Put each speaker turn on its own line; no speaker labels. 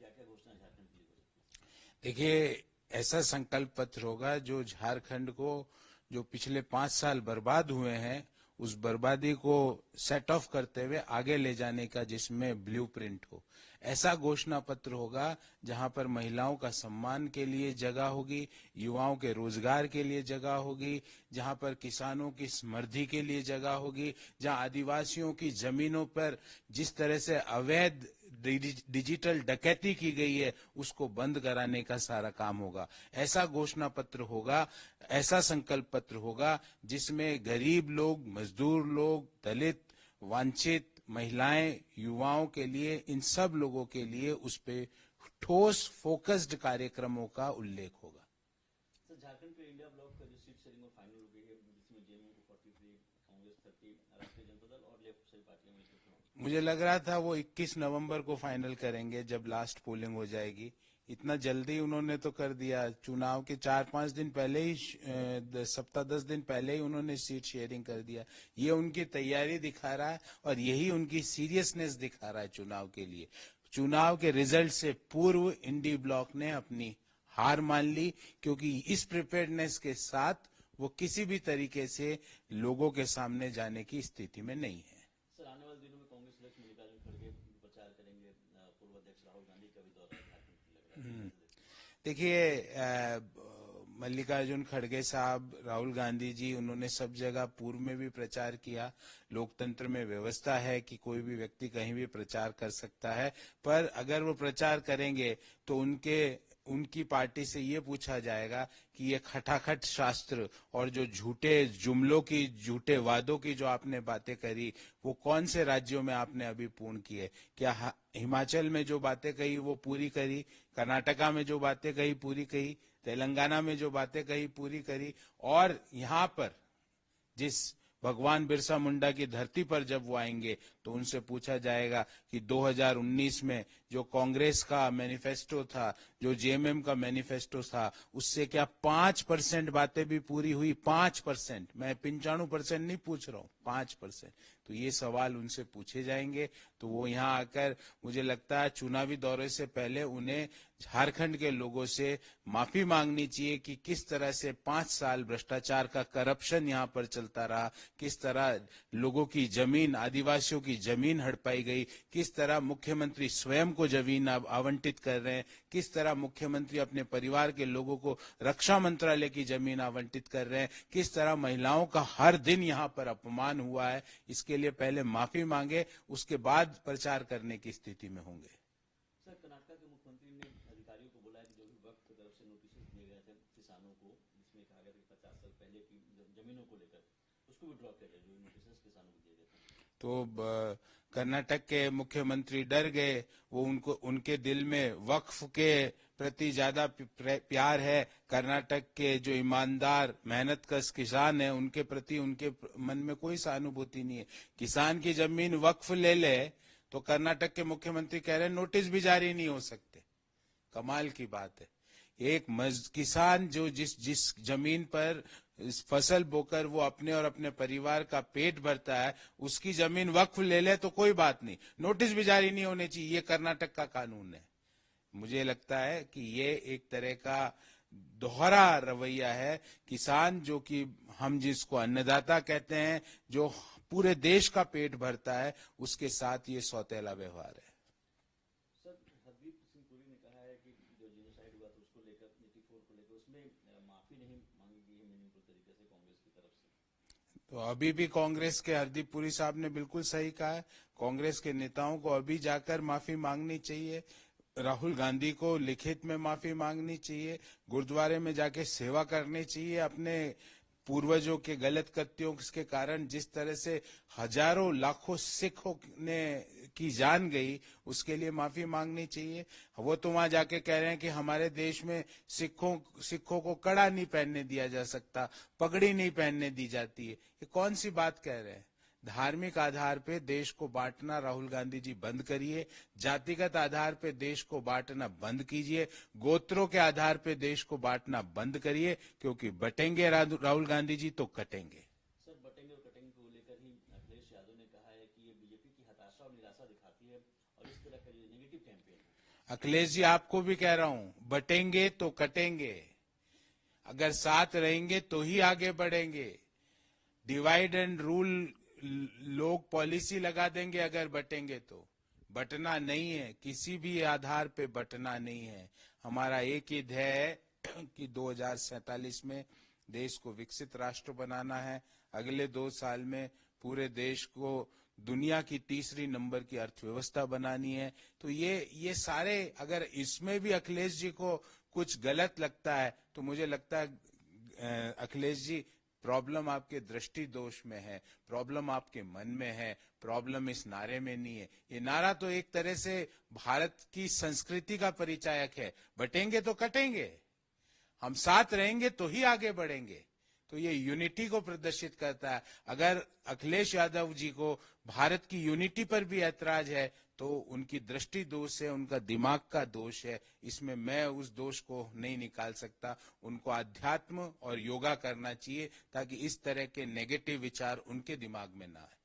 क्या क्या घोषणा झारखंड के लिए हो सकती है?
देखिए, ऐसा संकल्प पत्र होगा जो झारखंड को, जो पिछले 5 साल बर्बाद हुए हैं, उस बर्बादी को सेट ऑफ करते हुए आगे ले जाने का, जिसमें ब्लूप्रिंट हो। ऐसा घोषणा पत्र होगा जहां पर महिलाओं का सम्मान के लिए जगह होगी, युवाओं के रोजगार के लिए जगह होगी, जहां पर किसानों की समृद्धि के लिए जगह होगी, जहां आदिवासियों की जमीनों पर जिस तरह से अवैध डिजिटल डकैती की गई है उसको बंद कराने का सारा काम होगा। ऐसा घोषणा पत्र होगा, ऐसा संकल्प पत्र होगा जिसमें गरीब लोग, मजदूर लोग, दलित, वांछित महिलाएं, युवाओं के लिए, इन सब लोगों के लिए उस पे ठोस फोकस्ड कार्यक्रमों का उल्लेख होगा।
सर, झारखंड के इंडिया ब्लॉक का जो सीट शेयरिंग में फाइनल हो गई है, जिसमें जेएमएम को 43, कांग्रेस 30, राष्ट्रीय जनता दल और लेफ्ट सभी पार्टियां मिलकर चुनाव।
मुझे लग रहा था वो 21 नवंबर को फाइनल करेंगे जब लास्ट पोलिंग हो जाएगी। इतना जल्दी उन्होंने तो कर दिया, चुनाव के 4-5 दिन पहले ही, सप्ताह 10 दिन पहले ही उन्होंने सीट शेयरिंग कर दिया। ये उनकी तैयारी दिखा रहा है और यही उनकी सीरियसनेस दिखा रहा है चुनाव के लिए। चुनाव के रिजल्ट से पूर्व इंडी ब्लॉक ने अपनी हार मान ली, क्योंकि इस प्रिपेयर्डनेस के साथ वो किसी भी तरीके से लोगों के सामने जाने की स्थिति में नहीं है।
सर, आने वाले दिनों में कांग्रेस अध्यक्ष मल्लिकार्जुन खड़गे प्रचार करेंगे, पूर्व अध्यक्ष राहुल गांधी का भी दौरा झारखंड में लग रहा है, कैसे देखते हैं?
देखिए, मल्लिकार्जुन खड़गे साहब, राहुल गांधी जी, उन्होंने सब जगह पूर्व में भी प्रचार किया। लोकतंत्र में व्यवस्था है कि कोई भी व्यक्ति कहीं भी प्रचार कर सकता है, पर अगर वो प्रचार करेंगे तो उनकी पार्टी से ये पूछा जाएगा कि ये खटाखट शास्त्र और जो झूठे जुमलों की, झूठे वादों की जो आपने बातें करी, वो कौन से राज्यों में आपने अभी पूर्ण की है? क्या हिमाचल में जो बातें कही वो पूरी करी, कर्नाटका में जो बातें कही पूरी कही, तेलंगाना में जो बातें कही पूरी करी, और यहाँ पर जिस भगवान बिरसा मुंडा की धरती पर जब वो आएंगे तो उनसे पूछा जाएगा कि 2019 में जो कांग्रेस का मैनिफेस्टो था, जो जेएमएम का मैनिफेस्टो था, उससे क्या 5% बातें भी पूरी हुई? 5%, मैं 95% नहीं पूछ रहा हूँ, 5%। तो ये सवाल उनसे पूछे जाएंगे। तो वो यहाँ आकर, मुझे लगता है चुनावी दौरे से पहले उन्हें झारखंड के लोगों से माफी मांगनी चाहिए कि किस तरह से 5 साल भ्रष्टाचार का, करप्शन यहाँ पर चलता रहा, किस तरह लोगों की जमीन, आदिवासियों की जमीन हड़पाई गई, किस तरह मुख्यमंत्री स्वयं को जमीन आवंटित कर रहे हैं, किस तरह मुख्यमंत्री अपने परिवार के लोगों को रक्षा मंत्रालय की जमीन आवंटित कर रहे हैं, किस तरह महिलाओं का हर दिन यहाँ पर अपमान हुआ है। इसके लिए पहले माफी मांगे, उसके बाद प्रचार करने की स्थिति में होंगे।
सर, कर्नाटक के मुख्यमंत्री ने अधिकारियों को बोला है कि जो भी वक्त की तरफ से नोटिस दिए गए थे किसानों को, जिसमें कहा गया था कि 50 साल पहले की जमीनों को लेकर, उसको विड्रॉ कर दिया, जो नोटिस किसानों को दिए गए थे।
तो कर्नाटक के मुख्यमंत्री डर गए। वो उनको, उनके दिल में वक्फ के प्रति ज्यादा प्यार है। कर्नाटक के जो ईमानदार मेहनतकश किसान है, उनके प्रति उनके मन में कोई सहानुभूति नहीं है। किसान की जमीन वक्फ ले ले तो कर्नाटक के मुख्यमंत्री कह रहे हैं नोटिस भी जारी नहीं हो सकते। कमाल की बात है। एक किसान जो जिस जिस जमीन पर फसल बोकर वो अपने और अपने परिवार का पेट भरता है, उसकी जमीन वक्फ ले ले तो कोई बात नहीं, नोटिस भी जारी नहीं होने चाहिए। ये कर्नाटक का कानून है। मुझे लगता है कि ये एक तरह का दोहरा रवैया है। किसान, जो कि हम जिसको अन्नदाता कहते हैं, जो पूरे देश का पेट भरता है, उसके साथ ये सौतेला व्यवहार है।
सर, हरदीप सिंह पुरी ने कहा है कि जो जेनोसाइड हुआ था उसको लेकर, 84 को लेकर, उसमें माफी नहीं मांगी गई है मीनिंगफुल तरीके से कांग्रेस की तरफ से।
तो अभी भी कांग्रेस के हरदीप पुरी साहब ने बिल्कुल सही कहा है। कांग्रेस के नेताओं को अभी जाकर माफी मांगनी चाहिए। राहुल गांधी को लिखित में माफी मांगनी चाहिए। गुरुद्वारे में जाके सेवा करनी चाहिए। अपने पूर्वजों के गलत कृत्यों के कारण जिस तरह से हजारों लाखों सिखों ने की जान गई, उसके लिए माफी मांगनी चाहिए। वो तो वहां जाके कह रहे हैं कि हमारे देश में सिखों को कड़ा नहीं पहनने दिया जा सकता, पगड़ी नहीं पहनने दी जाती है। ये कौन सी बात कह रहे हैं? धार्मिक आधार पे देश को बांटना राहुल गांधी जी बंद करिए। जातिगत आधार पे देश को बांटना बंद कीजिए। गोत्रों के आधार पे देश को बांटना बंद करिए, क्योंकि बटेंगे राहुल गांधी जी तो कटेंगे।
सर, बटेंगे और कटेंगे को लेकर ही अखिलेश यादव ने कहा है कि ये बीजेपी की हताशा और निराशा दिखाती है और इस तरह का ये नेगेटिव कैंपेन है।
अखिलेश जी आपको भी कह रहा हूं, बटेंगे तो कटेंगे, अगर साथ रहेंगे तो ही आगे बढ़ेंगे। डिवाइड एंड रूल लोग पॉलिसी लगा देंगे अगर बटेंगे तो, बटना नहीं है, किसी भी आधार पे बटना नहीं है। हमारा एक ही ध्येय है कि 2047 में देश को विकसित राष्ट्र बनाना है। अगले 2 साल में पूरे देश को दुनिया की तीसरी नंबर की अर्थव्यवस्था बनानी है। तो ये सारे, अगर इसमें भी अखिलेश जी को कुछ गलत लगता है तो मुझे लगता है अखिलेश जी, प्रॉब्लम आपके दृष्टि दोष में है, प्रॉब्लम आपके मन में है, प्रॉब्लम इस नारे में नहीं है। ये नारा तो एक तरह से भारत की संस्कृति का परिचायक है, बटेंगे तो कटेंगे, हम साथ रहेंगे तो ही आगे बढ़ेंगे। तो ये यूनिटी को प्रदर्शित करता है। अगर अखिलेश यादव जी को भारत की यूनिटी पर भी ऐतराज है तो उनकी दृष्टि दोष है, उनका दिमाग का दोष है। इसमें मैं उस दोष को नहीं निकाल सकता। उनको अध्यात्म और योगा करना चाहिए ताकि इस तरह के नेगेटिव विचार उनके दिमाग में ना आए।